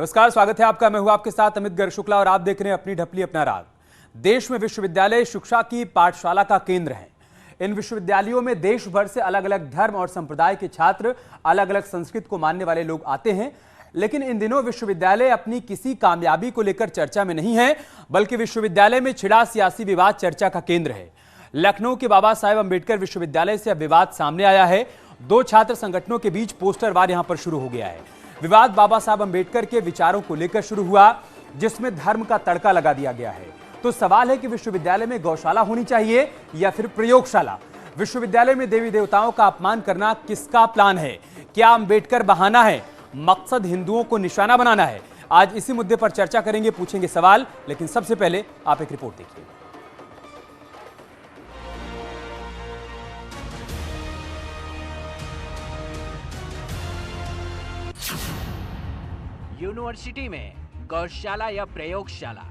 नमस्कार, स्वागत है आपका। मैं हूं आपके साथ अमित गर्ग शुक्ला और आप देख रहे हैं अपनी ढपली अपना राग। देश में विश्वविद्यालय शिक्षा की पाठशाला का केंद्र है। इन विश्वविद्यालयों में देश भर से अलग अलग धर्म और संप्रदाय के छात्र, अलग अलग संस्कृति को मानने वाले लोग आते हैं। लेकिन इन दिनों विश्वविद्यालय अपनी किसी कामयाबी को लेकर चर्चा में नहीं है, बल्कि विश्वविद्यालय में छिड़ा सियासी विवाद चर्चा का केंद्र है। लखनऊ के बाबा साहेब अंबेडकर विश्वविद्यालय से अब विवाद सामने आया है। दो छात्र संगठनों के बीच पोस्टर वार यहां पर शुरू हो गया है। विवाद बाबा साहब अंबेडकर के विचारों को लेकर शुरू हुआ, जिसमें धर्म का तड़का लगा दिया गया है। तो सवाल है कि विश्वविद्यालय में गौशाला होनी चाहिए या फिर प्रयोगशाला। विश्वविद्यालय में देवी देवताओं का अपमान करना किसका प्लान है? क्या अंबेडकर बहाना है? मकसद हिंदुओं को निशाना बनाना है? आज इसी मुद्दे पर चर्चा करेंगे, पूछेंगे सवाल। लेकिन सबसे पहले आप एक रिपोर्ट देखिए। यूनिवर्सिटी में गौशाला या प्रयोगशाला,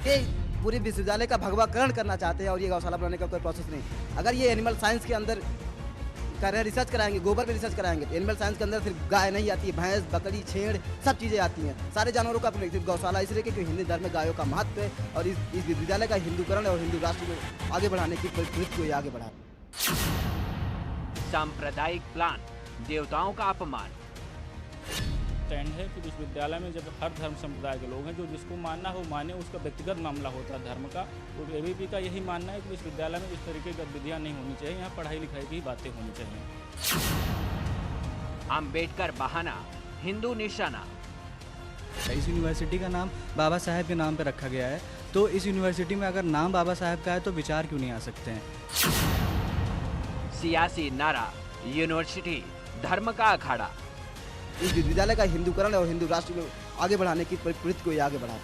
ये पूरे विश्वविद्यालय का भगवाकरण करना चाहते हैं और ये गौशाला बनाने का कोई प्रोसेस नहीं। अगर ये एनिमल साइंस के अंदर कर रहे रिसर्च कराएंगे, गोबर पे रिसर्च कराएंगे, तो एनिमल साइंस के अंदर सिर्फ गाय नहीं आती है, भैंस, बकरी, छेड़ सब चीज़ें आती हैं। सारे जानवरों का अपने गौशाला इसलिए क्योंकि हिंदू धर्म में गायों का महत्व है और इस विश्वविद्यालय का हिंदूकरण और हिंदू राष्ट्र को आगे बढ़ाने की प्रवृत्ति को आगे बढ़ा। सांप्रदायिक प्लान, देवताओं का अपमान। स्टैंड है कि विश्वविद्यालय में जब हर धर्म संप्रदाय के लोग हैं, जो जिसको मानना हो माने, उसका व्यक्तिगत मामला होता है धर्म का। तो एबीपी का यही मानना है कि विश्वविद्यालय में इस तरीके की गतिविधियाँ नहीं होनी चाहिए, यहाँ पढ़ाई लिखाई की बातें होनी चाहिए। अंबेडकर बहाना, हिंदू निशाना। इस यूनिवर्सिटी का नाम बाबा साहेब के नाम पर रखा गया है, तो इस यूनिवर्सिटी में अगर नाम बाबा साहेब का है तो विचार क्यों नहीं आ सकते हैं? सियासी नारा, यूनिवर्सिटी धर्म का अखाड़ा। इस विश्वविद्यालय का हिंदूकरण और हिंदू राष्ट्र को आगे बढ़ाने की प्रवृत्ति को आगे बढ़ा।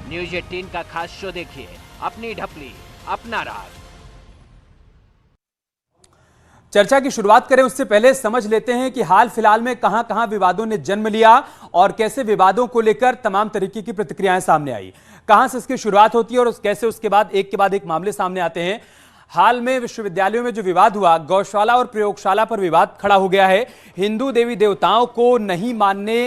न्यूज 18 का खास शो देखिए, अपनी ढपली अपना राग। चर्चा की शुरुआत करें उससे पहले समझ लेते हैं कि हाल फिलहाल में कहां कहां विवादों ने जन्म लिया और कैसे विवादों को लेकर तमाम तरीके की प्रतिक्रियाएं सामने आई। कहां से इसकी शुरुआत होती है और कैसे उसके बाद एक मामले सामने आते हैं। हाल में विश्वविद्यालयों में जो विवाद हुआ, गौशाला और प्रयोगशाला पर विवाद खड़ा हो गया है। हिंदू देवी देवताओं को नहीं मानने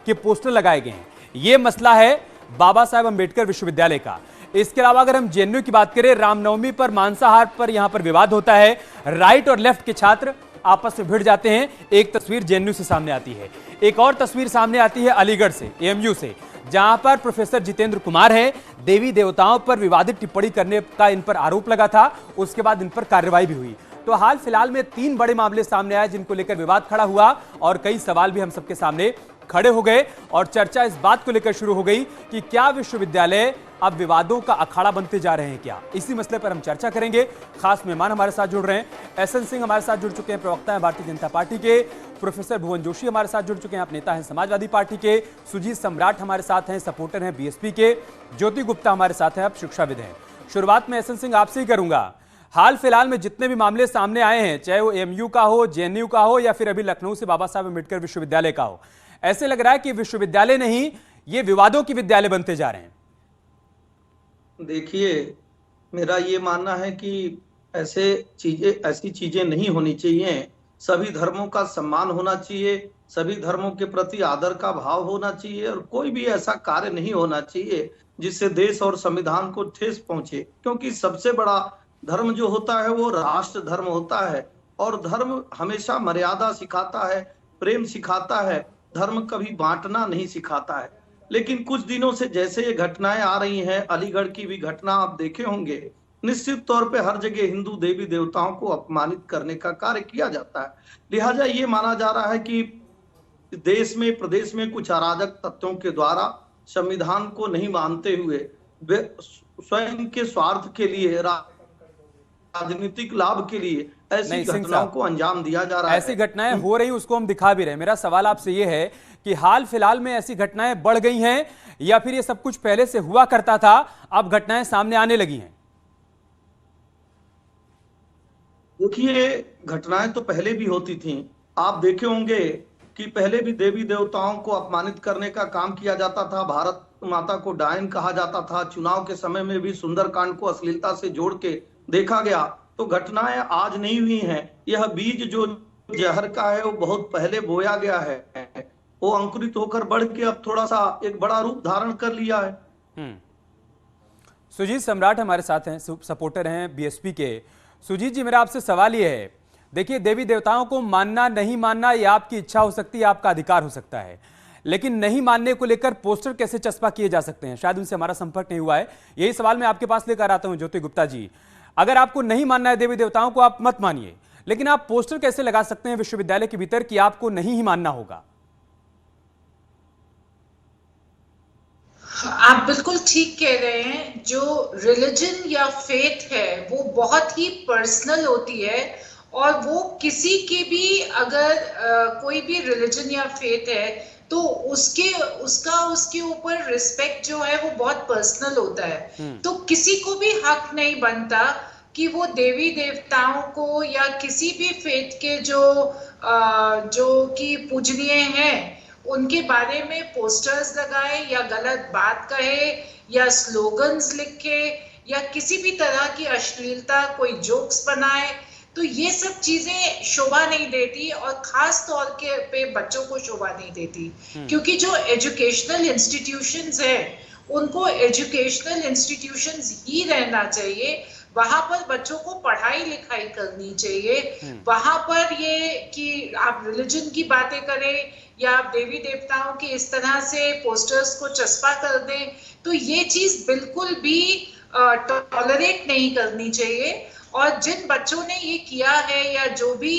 के पोस्टर लगाए गए हैं। यह मसला है बाबा साहेब अंबेडकर विश्वविद्यालय का। इसके अलावा अगर हम जेएनयू की बात करें, रामनवमी पर मांसाहार पर यहां पर विवाद होता है। राइट और लेफ्ट के छात्र आपस में भिड़ जाते हैं। एक तस्वीर जेएनयू से सामने आती है, एक और तस्वीर सामने आती है अलीगढ़ से, एएमयू से, जहां पर प्रोफेसर जितेंद्र कुमार हैं। देवी देवताओं पर विवादित टिप्पणी करने का इन पर आरोप लगा था, उसके बाद इन पर कार्रवाई भी हुई। तो हाल फिलहाल में 3 बड़े मामले सामने आए जिनको लेकर विवाद खड़ा हुआ और कई सवाल भी हम सबके सामने खड़े हो गए और चर्चा इस बात को लेकर शुरू हो गई कि क्या विश्वविद्यालय अब विवादों का अखाड़ा बनते जा रहे हैं क्या? इसी मसले पर हम चर्चा करेंगे। खास मेहमान हमारे साथ जुड़ रहे हैं। एसएन सिंह हमारे साथ जुड़ चुके हैं, प्रवक्ता हैं भारतीय जनता पार्टी के। प्रोफेसर भुवन जोशी हमारे साथ जुड़ चुके हैं, आप नेता हैं समाजवादी पार्टी के। सुजीत सम्राट हमारे साथ हैं, सपोर्टर हैं बीएसपी के। ज्योति गुप्ता हमारे साथ हैं, आप शिक्षाविद हैं। शुरुआत में एसएन सिंह आपसे ही करूंगा। हाल फिलहाल में जितने भी मामले सामने आए हैं, चाहे वो एएमयू का हो, जेएनयू का हो या फिर अभी लखनऊ से बाबा साहेब अंबेडकर विश्वविद्यालय का हो, ऐसे लग रहा है कि विश्वविद्यालय नहीं, ये विवादों के विद्यालय बनते जा रहे हैं। देखिए, मेरा ये मानना है कि ऐसी चीजें नहीं होनी चाहिए। सभी धर्मों का सम्मान होना चाहिए, सभी धर्मों के प्रति आदर का भाव होना चाहिए और कोई भी ऐसा कार्य नहीं होना चाहिए जिससे देश और संविधान को ठेस पहुंचे। क्योंकि सबसे बड़ा धर्म जो होता है वो राष्ट्र धर्म होता है और धर्म हमेशा मर्यादा सिखाता है, प्रेम सिखाता है, धर्म कभी बांटना नहीं सिखाता है। लेकिन कुछ दिनों से जैसे ये घटनाएं आ रही हैं, अलीगढ़ की भी घटना आप देखे होंगे, निश्चित तौर पे हर जगह हिंदू देवी देवताओं को अपमानित करने का कार्य किया जाता है। लिहाजा ये माना जा रहा है कि देश में, प्रदेश में कुछ अराजक तत्वों के द्वारा संविधान को नहीं मानते हुए स्वयं के स्वार्थ के लिए, राजनीतिक लाभ के लिए ऐसी घटनाओं को अंजाम दिया जा रहा है। ऐसी घटनाएं हो रही, उसको हम दिखा भी रहे हैं। मेरा सवाल आपसे ये है कि हाल फिलहाल में ऐसी घटनाएं बढ़ गई हैं या फिर ये सब कुछ पहले से हुआ करता था, अब घटनाएं सामने आने लगी हैं? देखिए, घटनाएं तो पहले भी होती थीं। आप देखे होंगे कि पहले भी देवी देवताओं को अपमानित करने का काम किया जाता था, भारत माता को डायन कहा जाता था। चुनाव के समय में भी सुंदरकांड को अश्लीलता से जोड़ के देखा गया। तो घटनाएं आज नहीं हुई हैं। यह बीज जो जहर का है वो बहुत पहले बोया गया है। वो अंकुरित होकर बढ़ के अब थोड़ा सा एक बड़ा रूप धारण कर लिया है। सुजीत सम्राट हमारे साथ हैं, सपोर्टर हैं बीएसपी के। सुजीत जी, मेरा आपसे सवाल ये है, देखिए देवी देवताओं को मानना नहीं मानना ये आपकी इच्छा हो सकती है, आपका अधिकार हो सकता है, लेकिन नहीं मानने को लेकर पोस्टर कैसे चस्पा किए जा सकते हैं? शायद उनसे हमारा संपर्क नहीं हुआ है, यही सवाल मैं आपके पास लेकर आता हूं। ज्योति गुप्ता जी, अगर आपको नहीं मानना है देवी देवताओं को, आप मत मानिए, लेकिन आप पोस्टर कैसे लगा सकते हैं विश्वविद्यालय के भीतर कि आपको नहीं ही मानना होगा? आप बिल्कुल ठीक कह रहे हैं। जो रिलीजन या फेथ है वो बहुत ही पर्सनल होती है, और वो किसी के भी अगर कोई भी रिलीजन या फेथ है तो उसके ऊपर रिस्पेक्ट जो है वो बहुत पर्सनल होता है। तो किसी को भी हक नहीं बनता कि वो देवी देवताओं को या किसी भी फेथ के जो कि पूजनीय हैं उनके बारे में पोस्टर्स लगाए या गलत बात कहे या स्लोगन्स लिखे या किसी भी तरह की अश्लीलता, कोई जोक्स बनाए, तो ये सब चीजें शोभा नहीं देती, और खास तौर के पे बच्चों को शोभा नहीं देती। क्योंकि जो एजुकेशनल इंस्टीट्यूशंस है उनको एजुकेशनल इंस्टीट्यूशंस ही रहना चाहिए। वहां पर बच्चों को पढ़ाई लिखाई करनी चाहिए। वहां पर ये कि आप रिलीजन की बातें करें या आप देवी देवताओं के इस तरह से पोस्टर्स को चस्पा कर दें, तो ये चीज बिल्कुल भी टॉलरेट नहीं करनी चाहिए। और जिन बच्चों ने ये किया है या जो भी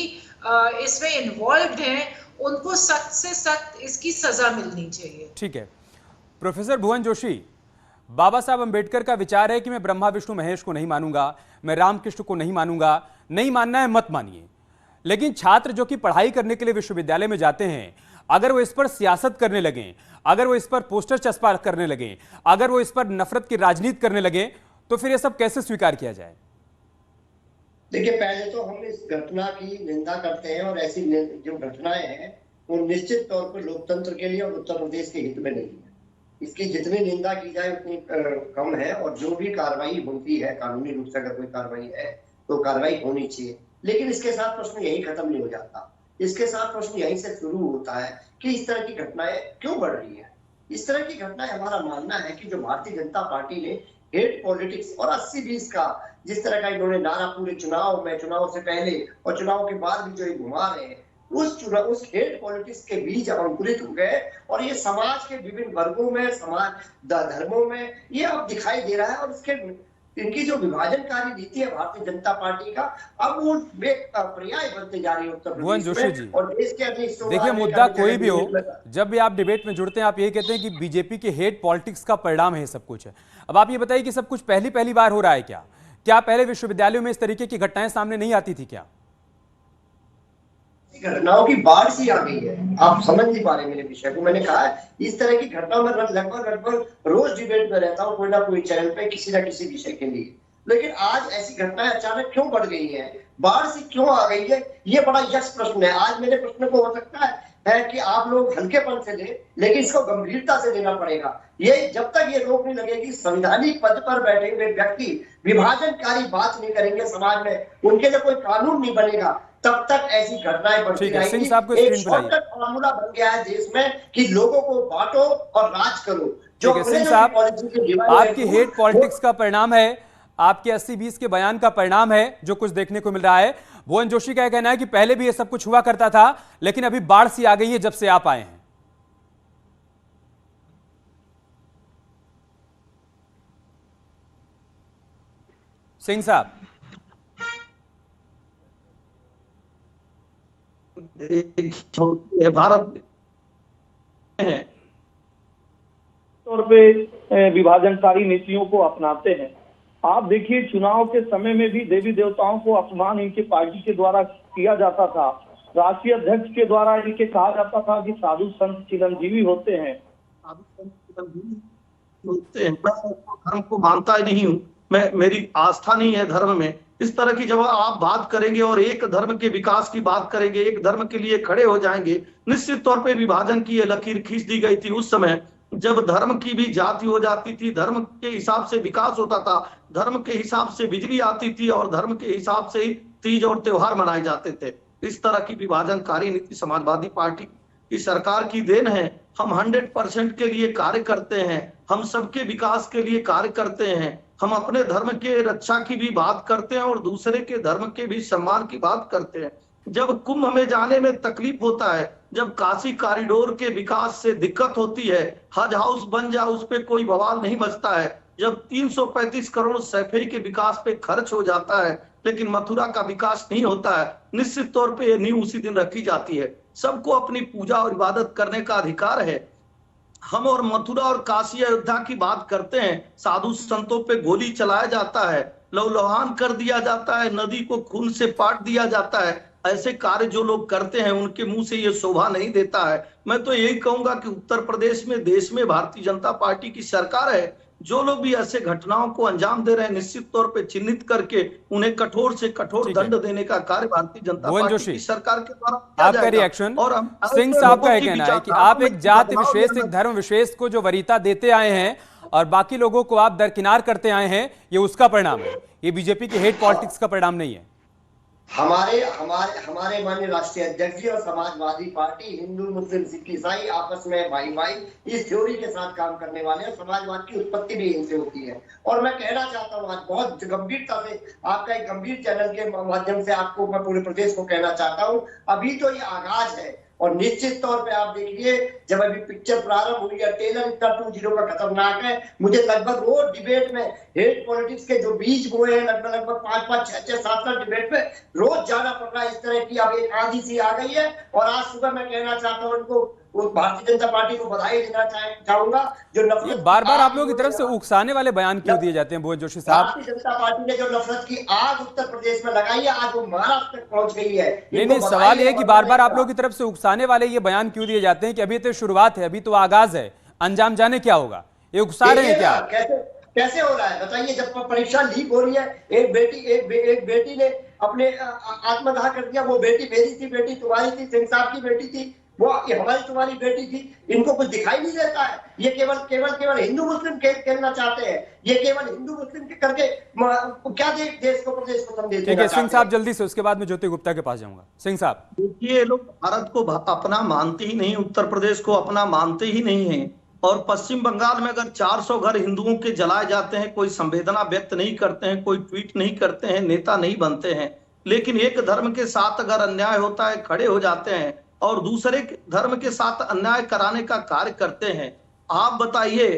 इसमें इन्वॉल्व्ड हैं उनको सख्त से सख्त इसकी सजा मिलनी चाहिए। ठीक है। प्रोफेसर भुवन जोशी, बाबा साहब अंबेडकर का विचार है कि मैं ब्रह्मा विष्णु महेश को नहीं मानूंगा, मैं रामकृष्ण को नहीं मानूंगा, नहीं मानना है मत मानिए, लेकिन छात्र जो कि पढ़ाई करने के लिए विश्वविद्यालय में जाते हैं, अगर वो इस पर सियासत करने लगे, अगर वो इस पर पोस्टर चस्पा करने लगे, अगर वो इस पर नफरत की राजनीति करने लगे, तो फिर ये सब कैसे स्वीकार किया जाए? देखिए, पहले तो हम इस घटना की निंदा करते हैं, और ऐसी जो घटनाएं हैं वो निश्चित तौर पर लोकतंत्र के लिए और उत्तर प्रदेश के हित में नहीं है। इसकी जितनी निंदा की जाए उतनी कम है, और जो भी कार्रवाई होती है कानूनी रूप से, अगर कोई कार्रवाई है तो कार्रवाई होनी चाहिए। लेकिन इसके साथ प्रश्न यही खत्म नहीं हो जाता। इसके साथ प्रश्न यहीं से शुरू होता है कि इस तरह की घटनाएं क्यों बढ़ रही है। इस तरह की घटनाएं, हमारा मानना है कि जो भारतीय जनता पार्टी ने हेट पॉलिटिक्स और 80-20 का जिस तरह का इन्होंने नारा पूरे चुनाव में, चुनाव से पहले और चुनाव के बाद भी जो ये घुमा रहे हैं, उस हेट पॉलिटिक्स के बीच अंकुरित हो गए, और ये समाज के विभिन्न वर्गों में, समाज धर्मों में ये अब दिखाई दे रहा है। और इसके इनकी जो विभाजनकारी नीति है भारतीय जनता पार्टी का, अब वो पर्याय बनते जा रही है उत्तर भुवन प्रदेश जोशी में जी, और देश के अन्य हिस्सों में। देखिए, मुद्दा कोई भी हो, जब भी आप डिबेट में जुड़ते हैं आप ये कहते हैं कि बीजेपी के हेट पॉलिटिक्स का परिणाम है सब कुछ है। अब आप ये बताइए कि सब कुछ पहली बार हो रहा है क्या? क्या पहले विश्वविद्यालयों में इस तरीके की घटनाएं सामने नहीं आती थी क्या? घटनाओं की बाढ़ सी आ गई है, आप समझ नहीं पा रहे मेरे विषय को। मैंने कहा इस तरह की घटनाओं में लगभग रोज डिबेट में रहता हूँ कोई ना कोई चैनल पे किसी ना किसी विषय के लिए। लेकिन आज ऐसी घटनाएं अचानक क्यों बढ़ गई हैं, बाढ़ सी क्यों आ गई है, ये बड़ा यक्ष प्रश्न है। आज मेरे प्रश्न को हो सकता है कि आप लोग हल्केपन से लें, लेकिन इसको गंभीरता से लेना पड़ेगा। ये जब तक ये रोक नहीं लगेगी, संवैधानिक पद पर बैठे हुए व्यक्ति विभाजनकारी बात नहीं करेंगे समाज में, उनके लिए कोई कानून नहीं बनेगा, तब तक ऐसी घटनाएं बढ़ती रहेंगी। एक शॉर्टकट फॉर्मूला बन गया है देश में कि लोगों को बांटो और राज करो। जो सिंह साहब, आपकी हेट पॉलिटिक्स का परिणाम है, आपके 80-20 के बयान का परिणाम है जो कुछ देखने को मिल रहा है। भुवन जोशी का कहना है कि पहले भी ये सब कुछ हुआ करता था, लेकिन अभी बाढ़ सी आ गई है जब से आप आए हैं। सिंह साहब, भारत तौर पे विभाजनकारी नीतियों को अपनाते हैं। आप देखिए, चुनाव के समय में भी देवी देवताओं को अपमान इनके पार्टी के द्वारा किया जाता था। राष्ट्रीय अध्यक्ष के द्वारा इनके कहा जाता था कि साधु संत चिरंजीवी होते हैं। मैं धर्म को मानता ही नहीं हूँ, मेरी आस्था नहीं है धर्म में। इस तरह की जब आप बात करेंगे और एक धर्म के विकास की बात करेंगे, एक धर्म के लिए खड़े हो जाएंगे, निश्चित तौर पे विभाजन की लकीर खींच दी गई थी उस समय जब धर्म की भी जाति हो जाती थी, धर्म के हिसाब से विकास होता था, धर्म के हिसाब से बिजली आती थी और धर्म के हिसाब से तीज और त्योहार मनाए जाते थे। इस तरह की विभाजनकारी नीति समाजवादी पार्टी ये सरकार की देन है। हम 100% के लिए कार्य करते हैं, हम सबके विकास के लिए कार्य करते हैं, हम अपने धर्म के रक्षा की भी बात करते हैं और दूसरे के धर्म के भी सम्मान की बात करते हैं। जब कुंभ में जाने में तकलीफ होता है, जब काशी कॉरिडोर के विकास से दिक्कत होती है, हज हाउस बन जाए उस पर कोई बवाल नहीं बचता है, जब 335 करोड़ सैफई के विकास पे खर्च हो जाता है लेकिन मथुरा का विकास नहीं होता है, निश्चित तौर पे ये नींव उसी दिन रखी जाती है। सबको अपनी पूजा और इबादत करने का अधिकार है। हम और मथुरा और काशी अयोध्या की बात करते हैं, साधु संतों पे गोली चलाया जाता है, लौलहान कर दिया जाता है, नदी को खून से पाट दिया जाता है। ऐसे कार्य जो लोग करते हैं उनके मुंह से ये शोभा नहीं देता है। मैं तो यही कहूंगा कि उत्तर प्रदेश में, देश में भारतीय जनता पार्टी की सरकार है। जो लोग भी ऐसे घटनाओं को अंजाम दे रहे हैं, निश्चित तौर पे चिन्हित करके उन्हें कठोर से कठोर दंड देने का कार्य भारतीय जनता पार्टी की सरकार के द्वारा किया आपका जाएगा। रिएक्शन? और सिंह साहब का कहना है कि आप एक जाति विशेष, एक धर्म विशेष को जो वरीयता देते आए हैं और बाकी लोगों को आप दरकिनार करते आए हैं, ये उसका परिणाम है, ये बीजेपी की हेट पॉलिटिक्स का परिणाम नहीं है। हमारे माननीय राष्ट्रीय अध्यक्ष जी और समाजवादी पार्टी हिंदू मुस्लिम सिख ईसाई आपस में भाई भाई इस थ्योरी के साथ काम करने वाले हैं। समाजवाद की उत्पत्ति भी इनसे होती है। और मैं कहना चाहता हूँ, आज बहुत गंभीरता से आपका एक गंभीर चैनल के माध्यम से आपको मैं पूरे प्रदेश को कहना चाहता हूँ, अभी तो ये आगाज है और निश्चित तौर पे आप देखिए जब अभी पिक्चर प्रारंभ हुई है, ट्रेलर इतना 2-0 का खतरनाक है। मुझे लगभग रोज डिबेट में हेट पॉलिटिक्स के जो बीज बोए हैं, लगभग 5-5, 6-6, 7 डिबेट में रोज जाना पड़ रहा है। इस तरह की अब एक आंधी सी आ गई है। और आज सुबह मैं कहना चाहता हूँ उनको, भारतीय जनता पार्टी को बधाई देना चाहूंगा जो नफरत बार बार आप लोगों की तरफ से उकसाने वाले बयान क्यों दिए जाते हैं भुवन जोशी साहब? भारतीय जनता पार्टी ने जो नफरत की आग उत्तर प्रदेश में लगाई है, आज वो महाराष्ट्र तक पहुंच गई है। नहीं, सवाल ये है कि बार बार आप लोगों की तरफ से उकसाने वाले ये बयान क्यों दिए जाते हैं कि अभी तो शुरुआत है, अभी तो आगाज है, अंजाम जाने क्या होगा? ये उकसा रहे हैं क्या? कैसे हो रहा है बताइए? जब परीक्षा लीक हो रही है, एक बेटी ने अपने आत्मदाह कर दिया। वो बेटी मेरी थी, बेटी तुम्हारी थी, सिंह साहब की बेटी थी, वो हमारी तुम्हारी बेटी थी। इनको कुछ दिखाई नहीं देता है। ये केवल हिंदू मुस्लिम खेलना चाहते हैं। ये केवल हिंदू मुस्लिम के करके क्या देश को प्रदेश को संदेश देना। सिंह साहब जल्दी से, उसके बाद में ज्योति गुप्ता के पास जाऊंगा। सिंह साहब, देखिए, लोग भारत को अपना मानते ही नहीं, उत्तर प्रदेश को अपना मानते ही नहीं है। और पश्चिम बंगाल में अगर 400 घर हिंदुओं के जलाए जाते हैं, कोई संवेदना व्यक्त नहीं करते हैं, कोई ट्वीट नहीं करते हैं, नेता नहीं बनते हैं। लेकिन एक धर्म के साथ अगर अन्याय होता है, खड़े हो जाते हैं और दूसरे धर्म के साथ अन्याय कराने का कार्य करते हैं। आप बताइए,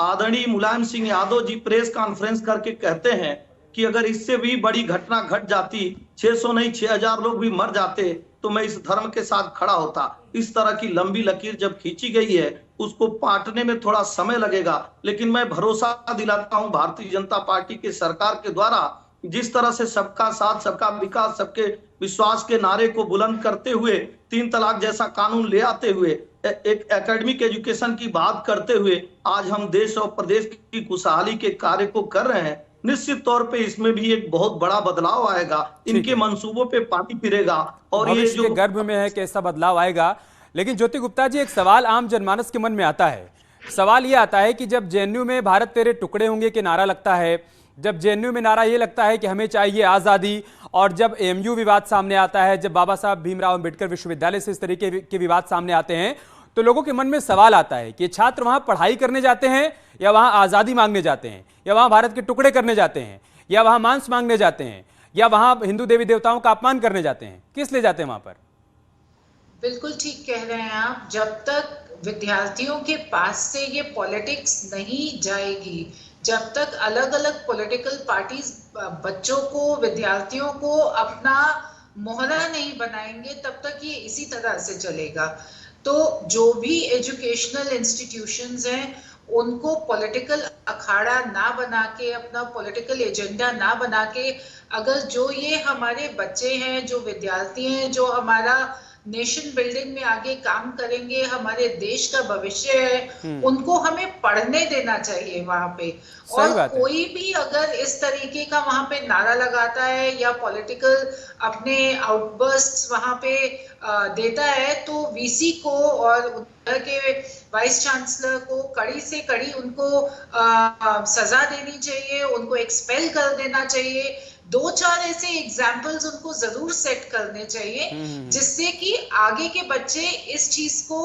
आदरणीय मुलायम सिंह यादव जी प्रेस कॉन्फ्रेंस करके कहते हैं कि अगर इससे भी बड़ी घटना घट जाती, 600 नहीं 6000 लोग भी मर जाते, तो मैं इस धर्म के साथ खड़ा होता। इस तरह की लंबी लकीर जब खींची गई है, उसको पाटने में थोड़ा समय लगेगा, लेकिन मैं भरोसा दिलाता हूं भारतीय जनता पार्टी के सरकार के द्वारा जिस तरह से सबका साथ, सबका विकास, सबके विश्वास के नारे को बुलंद करते हुए, 3 तलाक जैसा कानून ले आते हुए, एक एकेडमिक एजुकेशन की बात करते हुए आज हम देश और प्रदेश की खुशहाली के कार्य को कर रहे हैं। निश्चित तौर पे इसमें भी एक बहुत बड़ा बदलाव आएगा, इनके मंसूबों पे पानी फिरेगा और ये जो गर्भ में है कैसा बदलाव आएगा। लेकिन ज्योति गुप्ता जी, एक सवाल आम जनमानस के मन में आता है। सवाल ये आता है कि जब जेएनयू में भारत तेरे टुकड़े होंगे के नारा लगता है, जब जेएनयू में नारा ये लगता है कि हमें चाहिए आजादी, और जब एएमयू विवाद सामने आता है, जब बाबा साहब भीमराव अंबेडकर विश्वविद्यालय से इस तरीके के विवाद सामने आते हैं, तो लोगों के मन में सवाल आता है कि छात्र वहां पढ़ाई करने जाते हैं या वहां आजादी मांगने जाते हैं, या वहां भारत के टुकड़े करने जाते हैं, या वहां मांस मांगने जाते हैं, या वहां हिंदू देवी देवताओं का अपमान करने जाते हैं? किस लिए जाते हैं वहां पर? बिल्कुल ठीक कह रहे हैं आप। जब तक विद्यार्थियों के पास से ये पॉलिटिक्स नहीं जाएगी, जब तक अलग अलग पॉलिटिकल पार्टीज बच्चों को, विद्यार्थियों को अपना मोहरा नहीं बनाएंगे, तब तक ये इसी तरह से चलेगा। तो जो भी एजुकेशनल इंस्टीट्यूशंस हैं, उनको पॉलिटिकल अखाड़ा ना बना के, अपना पॉलिटिकल एजेंडा ना बना के, अगर जो ये हमारे बच्चे हैं, जो विद्यार्थी हैं, जो हमारा नेशन बिल्डिंग में आगे काम करेंगे, हमारे देश का भविष्य है, उनको हमें पढ़ने देना चाहिए वहां पे। और कोई भी अगर इस तरीके का वहां पे नारा लगाता है या पॉलिटिकल अपने आउटबर्स्ट्स वहां पे देता है, तो वीसी को और के वाइस चांसलर को कड़ी से कड़ी उनको सजा देनी चाहिए, उनको एक्सपेल कर देना चाहिए। 2-4 ऐसे एग्जाम्पल्स उनको जरूर सेट करने चाहिए जिससे कि आगे के बच्चे इस चीज को,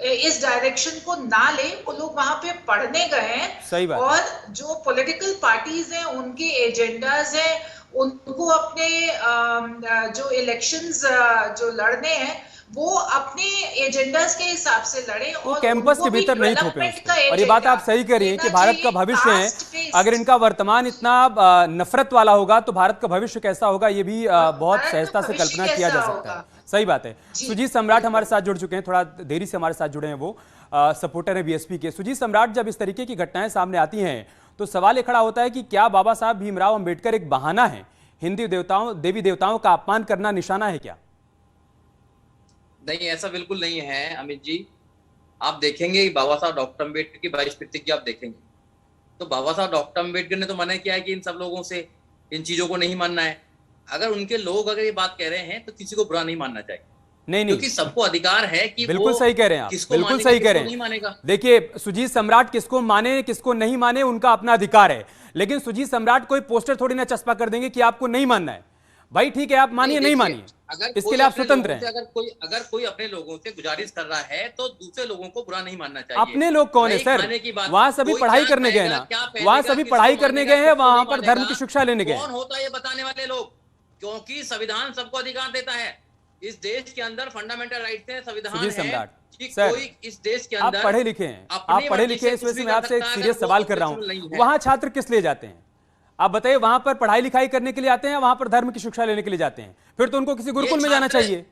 इस डायरेक्शन को ना ले। वो लोग वहां पे पढ़ने गए हैं और जो पॉलिटिकल पार्टीज हैं उनके एजेंडाज हैं, उनको अपने जो इलेक्शंस जो लड़ने हैं वो अपने एजेंडास के हिसाब से लड़े और कैंपस के भीतर नहीं थोपे उसको। और ये बात आप सही कह रही हैं कि भारत का भविष्य है, अगर इनका वर्तमान इतना नफरत वाला होगा तो भारत का भविष्य कैसा होगा ये भी बहुत सहजता से कल्पना किया जा सकता है। सही बात है। सुजीत सम्राट हमारे साथ जुड़ चुके हैं, थोड़ा देरी से हमारे साथ जुड़े हैं, वो सपोर्टर है बीएसपी के। सुजीत सम्राट, जब इस तरीके की घटनाएं सामने आती हैं तो सवाल ये खड़ा होता है कि क्या बाबा साहब भीमराव अंबेडकर एक बहाना है, हिंदू देवी देवताओं का अपमान करना निशाना है क्या? नहीं, ऐसा बिल्कुल नहीं है अमित जी। आप देखेंगे बाबा साहब डॉक्टर अम्बेडकर की 22 प्रतिज्ञा आप देखेंगे तो बाबा साहब डॉक्टर अम्बेडकर ने तो मना किया है कि इन सब लोगों से इन चीजों को नहीं मानना है। अगर उनके लोग अगर ये बात कह रहे हैं तो किसी को बुरा नहीं मानना चाहिए। नहीं, क्योंकि सबको अधिकार है कि बिल्कुल सही कह रहे हैं आप, बिल्कुल सही कह रहे हैं। देखिए सुजीत सम्राट, किसको माने किसको नहीं माने उनका अपना अधिकार है, लेकिन सुजीत सम्राट कोई पोस्टर थोड़ी ना चस्पा कर देंगे कि आपको नहीं मानना है। भाई ठीक है, आप मानिए नहीं मानिए, इसके लिए आप स्वतंत्र हैं। अगर कोई अपने लोगों से गुजारिश कर रहा है तो दूसरे लोगों को बुरा नहीं मानना चाहिए। अपने लोग कौन है सर? वहां सभी पढ़ाई करने गए ना, वहां सभी पढ़ाई करने गए हैं, वहां पर धर्म की शिक्षा लेने गए। कौन होता है ये बताने वाले लोग? क्योंकि संविधान सबको अधिकार देता है। इस देश के अंदर फंडामेंटल राइट्स हैं, संविधान है कि कोई इस देश के अंदर, आप पढ़े लिखे हैं, आप पढ़े लिखे हैं, इस वजह से मैं आपसे एक सीरियस सवाल कर रहा हूं। वहां छात्र किस लिए जाते हैं आप बताइए? वहां पर पढ़ाई लिखाई करने के लिए आते हैं, वहां पर धर्म की शिक्षा लेने के लिए जाते हैं? फिर तो उनको किसी गुरुकुल में जाना चाहिए।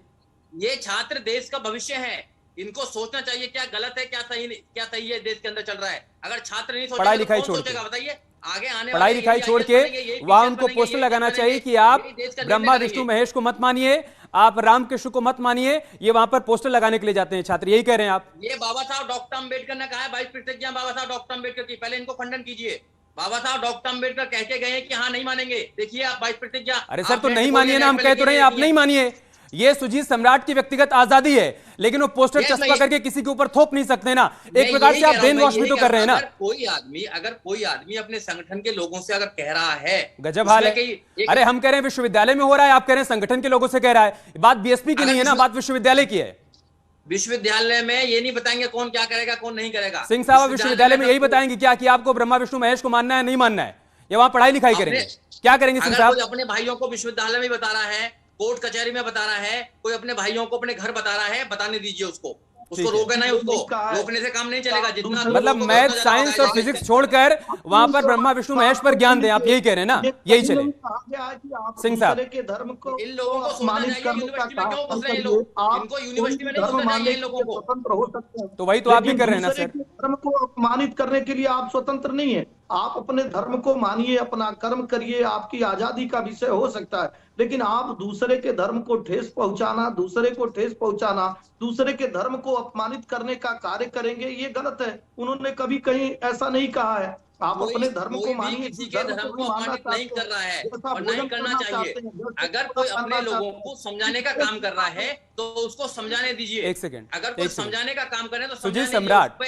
ये छात्र देश का भविष्य है, इनको सोचना चाहिए क्या गलत है क्या सही है देश के अंदर चल रहा है। अगर छात्र नहीं सोचेगा पढ़ाई लिखाई छोड़ के, बताइए आगे आने पढ़ाई लिखाई छोड़ के वहां उनको पोस्टर लगाना चाहिए कि आप ब्रह्मा विष्णु महेश को मत मानिए, आप राम कृष्ण को मत मानिए। ये वहां पर पोस्टर लगाने के लिए जाते हैं छात्र, यही कह रहे हैं आप? ये बाबा साहब डॉक्टर अम्बेडकर ने कहा है 22 प्रतिज्ञा बाबा साहब डॉक्टर अम्बेडकर की, पहले इनको खंडन कीजिए। बाबा साहब डॉक्टर अम्बेडकर कह के गए कि हाँ नहीं मानेंगे। देखिए आप 22 प्रतिज्ञा। अरे सर तो नहीं मानिए ना, हम कह तो रहे हैं आप नहीं मानिए। ये सुजीत सम्राट की व्यक्तिगत आजादी है, लेकिन वो पोस्टर चस्पा करके किसी के ऊपर थोप नहीं सकते ना। एक प्रकार से आप ब्रेन वॉश भी तो कर रहे हैं ना। अगर कोई आदमी अपने संगठन के लोगों से अगर कह रहा है, गजब हाल है। अरे हम कह रहे हैं विश्वविद्यालय में हो रहा है, आप कह रहे हैं संगठन के लोगों से कह रहा है। बात बीएसपी की नहीं है ना, बात विश्वविद्यालय की है। विश्वविद्यालय में ये नहीं बताएंगे कौन क्या करेगा कौन नहीं करेगा। सिंह साहब विश्वविद्यालय में यही बताएंगे क्या कि आपको ब्रह्मा विष्णु महेश को मानना है नहीं मानना है, या वहां पढ़ाई लिखाई करेंगे? क्या करेंगे सिंह साहब? अपने भाइयों को विश्वविद्यालय में बता रहा है, कोर्ट कचहरी में बता रहा है, कोई अपने भाइयों को अपने घर बता रहा है, बताने दीजिए उसको रोकना है, उसको रोकने से काम नहीं चलेगा। जितना मतलब मैथ साइंस और फिजिक्स छोड़कर वहां पर ब्रह्मा विष्णु महेश पर ज्ञान दें, आप यही कह रहे हैं ना? यही चले सिंह साहब। के धर्म को इन लोगों को सम्मानित करने का काम, इनको यूनिवर्सिटी में नहीं घुसना चाहिए, इन लोगों को स्वतंत्र हो सकते हैं। तो वही तो आप भी कर रहे हैं ना सर। धर्म को अपमानित करने के लिए आप स्वतंत्र नहीं है। आप अपने धर्म को मानिए, अपना कर्म करिए, आपकी आजादी का विषय हो सकता है, लेकिन आप दूसरे के धर्म को ठेस पहुंचाना, दूसरे के धर्म को अपमानित करने का कार्य करेंगे, ये गलत है। उन्होंने कभी कहीं ऐसा नहीं कहा है। आप अपने धर्म को मानिए, किसी के धर्म को अपमानित नहीं कर रहा है और नहीं करना चाहिए। अगर कोई अपने लोगों को समझाने का काम कर रहा है तो उसको समझाने दीजिए। एक सेकंड, अगर कोई समझाने का काम करे तो सुजीत सम्राट,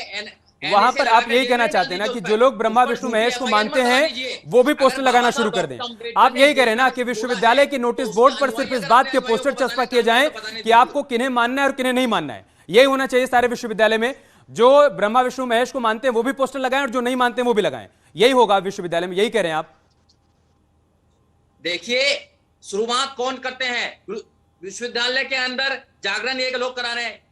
वहां पर आप यही कहना चाहते हैं ना कि जो लोग ब्रह्मा विष्णु महेश को मानते हैं वो भी पोस्टर लगाना शुरू कर दें? आप यही कह रहे हैं ना कि विश्वविद्यालय के नोटिस बोर्ड पर सिर्फ इस बात के पोस्टर चस्पा किए जाएं कि आपको किन्हें मानना है और किन्हें नहीं मानना है। यही होना चाहिए सारे विश्वविद्यालय में, जो ब्रह्मा विष्णु महेश को मानते हैं वो भी पोस्टर लगाएं और जो नहीं मानते वो भी लगाएं। यही होगा विश्वविद्यालय में, यही कह रहे हैं आप? देखिए शुरुआत कौन करते हैं? विश्वविद्यालय के अंदर जागरण एक लोग करा रहे हैं।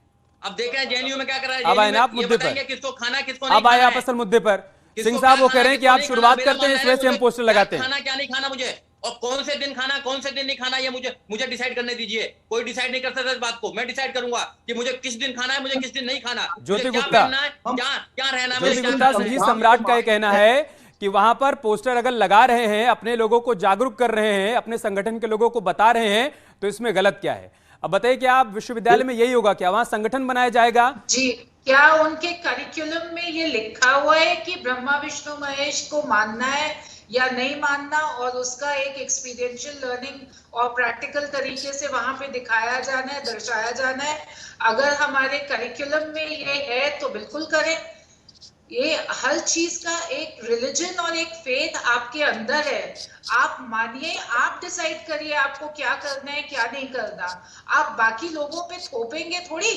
अब देखें जेएनयू में क्या कर रहा है। अब आए ना आप मुद्दे पर, किसको खाना किसको नहीं। अब आए आप असल मुद्दे पर। सिंह साहब वो कह रहे हैं कि आप शुरुआत करते हैं इस वजह से हम पोस्टर लगाते हैं। खाना क्या नहीं खाना मुझे, और कौन से दिन खाना कौन से दिन नहीं खाना, ये मुझे डिसाइड करने दीजिए। कोई डिसाइड नहीं कर सकता इस बात को, मैं डिसाइड करूंगा कि मुझे किस दिन खाना है, मुझे किस दिन नहीं खाना, ज्योति गुप्ता, क्या रहना है। ज्योति गुप्ता, सुजीत सम्राट का कहना है कि वहां पर पोस्टर अगर लगा रहे हैं, अपने लोगों को जागरूक कर रहे हैं, अपने संगठन के लोगों को बता रहे हैं, तो इसमें गलत क्या है? अब बताइए कि आप विश्वविद्यालय में यही होगा क्या? वहां संगठन बनाया जाएगा? जी, क्या उनके करिकुलम में ये लिखा हुआ है कि ब्रह्मा विष्णु महेश को मानना है या नहीं मानना, और उसका एक एक्सपीरियंशियल लर्निंग और प्रैक्टिकल तरीके से वहां पे दिखाया जाना है, दर्शाया जाना है? अगर हमारे करिकुलम में ये है तो बिल्कुल करें। ये हर चीज का एक रिलीजन और एक फेथ आपके अंदर है। आप मानिए, आप डिसाइड करिए आपको क्या करना है क्या नहीं करना। आप बाकी लोगों पे थोपेंगे थोड़ी,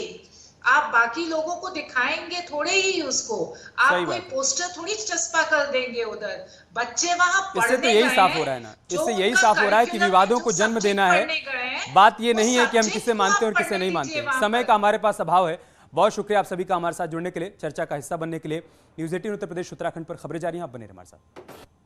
आप बाकी लोगों को दिखाएंगे थोड़े ही उसको, आप कोई पोस्टर थोड़ी चस्पा कर देंगे उधर। बच्चे वहां इससे तो यही साफ हो रहा है ना, इससे यही साफ हो रहा है कि विवादों को जन्म देना है। बात ये नहीं है कि हम किसे मानते हैं और किसे नहीं मानते। समय का हमारे पास अभाव है। बहुत शुक्रिया आप सभी का हमारे साथ जुड़ने के लिए, चर्चा का हिस्सा बनने के लिए। न्यूज़ 18 उत्तर प्रदेश उत्तराखंड पर खबरें जारी हैं, आप बने रहिए हमारे साथ।